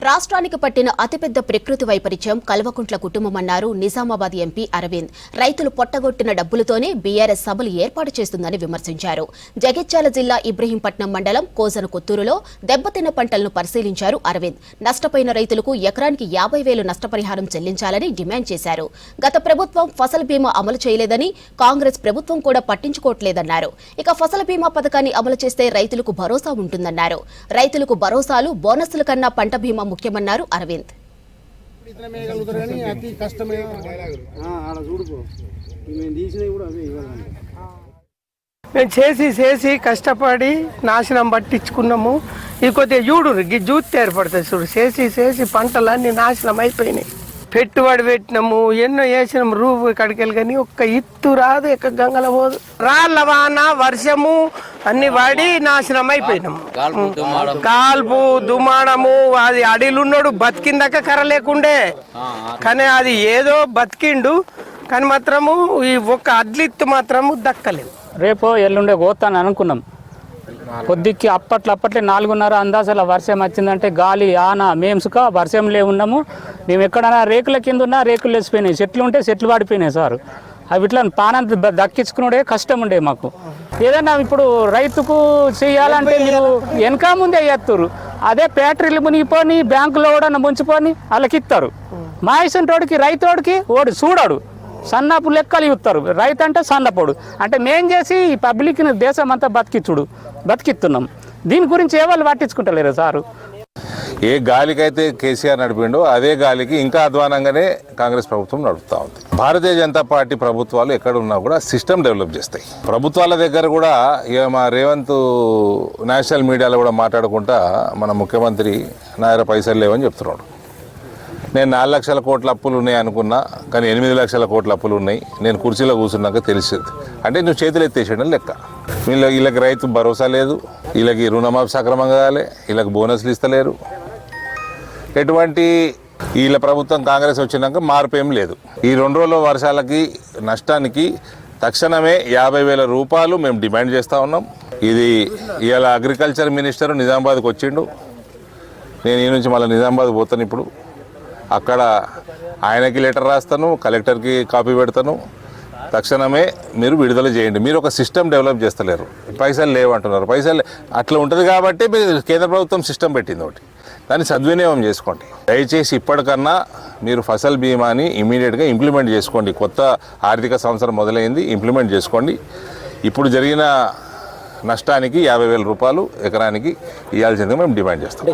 రాష్ట్రానికి పట్టిన అతిపెద్ద ప్రకృతి వైపరీత్యం కల్వకుంట్ల కుటుంబమన్నారు నిజామాబాద్ ఎంపీ అరవింద్. రైతులు పొట్టగొట్టిన డబ్బులతోనే బీఆర్ఎస్ సభలు ఏర్పాటు చేస్తుందని విమర్శించారు. జగిత్యాల జిల్లా ఇబ్రహీంపట్నం మండలం కోజన కొత్తూరులో దెబ్బతిన్న పంటలను పరిశీలించారు అరవింద్. నష్టపోయిన రైతులకు ఎకరానికి 50,000 నష్టపరిహారం చెల్లించాలని డిమాండ్ చేశారు. గత ప్రభుత్వం ఫసల్ బీమా అమలు చేయలేదని, కాంగ్రెస్ ప్రభుత్వం కూడా పట్టించుకోవట్లేదన్నారు. ఇక ఫసల్ బీమా పథకాన్ని అమలు చేస్తే రైతులకు భరోసా ఉంటుందన్నారు. రైతులకు భరోసాలు, బోనస్ల కన్నా పంట బీమా ముఖ్యమన్నారు అరవింద్. మేము చేసి కష్టపడి నాశనం పట్టించుకున్నాము. ఈ కొద్దిగా చూడు జూతి ఏర్పడుతుంది చూడు. చేసి పంటలన్నీ నాశనం అయిపోయినాయి. పెట్టుబడి పెట్టినాము, ఎన్నో వేసినాము రూపు కడికెళ్ళి, కానీ ఒక్క ఇత్తు రాదు, ఎక్క గంగల పోదు. రాళ్ళ వాన వర్షము అన్ని పడి నాశనం అయిపోయినాము. కాల్పు దుమాడము, అది అడిలున్నాడు బతికిందాక కర్ర లేకుండే, కానీ అది ఏదో బతికిండు, కానీ మాత్రము ఈ ఒక్క అడ్లిత్తు మాత్రము దక్కలేదు. రేపు ఎల్లుండే పోతాను అనుకున్నాం. కొద్దికి అప్పట్లో 4:30 అందాజల వర్షం వచ్చిందంటే గాలి ఆన మేము సుఖ వర్షంలో ఉన్నాము. మేము ఎక్కడైనా రేకుల కింద ఉన్నా రేకులు వేసిపోయినాయి, చెట్లు ఉంటే చెట్లు పడిపోయినాయి సార్. అవి ఇట్లా పానంత దక్కించుకునే కష్టం ఉండే మాకు. ఏదైనా ఇప్పుడు రైతుకు చేయాలంటే మీరు వెనక ముందే చేస్తారు. అదే ఫ్యాక్టరీలు మునిగిపోని బ్యాంకులో కూడా ముంచిపోని వాళ్ళకి ఇస్తారు. మా ఇసంటోడికి రైతోడికి ఓడి చూడాడు, సన్నపు లెక్కలు ఇస్తారు. రైతు అంటే సన్నపోడు అంటే మేం చేసి ఈ పబ్లిక్ని దేశం అంతా బతికిస్తున్నాం. దీని గురించి ఏ వాళ్ళు పట్టించుకుంటలేరు సారు. ఏ గాలికైతే కేసీఆర్ నడిపిండో అదే గాలికి ఇంకా అధ్వానంగానే కాంగ్రెస్ ప్రభుత్వం నడుపుతూ ఉంది. భారతీయ జనతా పార్టీ ప్రభుత్వాలు ఎక్కడ ఉన్నా కూడా సిస్టమ్ డెవలప్ చేస్తాయి. ప్రభుత్వాల దగ్గర కూడా ఇక మా రేవంత్ నేషనల్ మీడియాలో కూడా మాట్లాడుకుంటా మన ముఖ్యమంత్రి నా దగ్గర పైసలు లేవని చెప్తున్నాడు. నేను 4 లక్షల కోట్ల అప్పులు ఉన్నాయి అనుకున్నా, కానీ 8 లక్షల కోట్ల అప్పులు ఉన్నాయి. నేను కుర్చీలో కూర్చున్నాక తెలిసింది. అంటే నువ్వు చేతులు ఎత్తేసేయడం లెక్క. వీళ్ళకి రైతు భరోసా లేదు, వీళ్ళకి రుణమాఫీ సక్రమంగా కాలే, వీళ్ళకి బోనస్లు ఇస్తలేరు. ఎటువంటి వీళ్ళ ప్రభుత్వం కాంగ్రెస్ వచ్చినాక మార్పు ఏం లేదు. ఈ 2 రోజుల వర్షాలకి నష్టానికి తక్షణమే 50,000 రూపాయలు మేము డిమాండ్ చేస్తూ ఉన్నాం. ఇది ఇవాళ అగ్రికల్చర్ మినిస్టర్ నిజామాబాద్కి వచ్చిండు. నేను ఈ నుంచి మళ్ళీ నిజామాబాద్ పోతాను. ఇప్పుడు అక్కడ ఆయనకి లెటర్ రాస్తాను, కలెక్టర్కి కాపీ పెడతాను. తక్షణమే మీరు విడుదల చేయండి. మీరు ఒక సిస్టమ్ డెవలప్ చేస్తలేరు, పైసలు లేవంటున్నారు. పైసలు అట్లా ఉంటుంది కాబట్టి మీరు కేంద్ర ప్రభుత్వం సిస్టమ్ పెట్టింది ఒకటి, దాన్ని సద్వినియోగం చేసుకోండి. దయచేసి ఇప్పటికన్నా మీరు ఫసల్ బీమాని ఇమీడియట్గా ఇంప్లిమెంట్ చేసుకోండి. కొత్త ఆర్థిక సంవత్సరం మొదలైంది, ఇంప్లిమెంట్ చేసుకోండి. ఇప్పుడు జరిగిన నష్టానికి 50,000 రూపాయలు ఎకరానికి ఇవ్వాల్సిందిగా మేము డిమాండ్ చేస్తాం.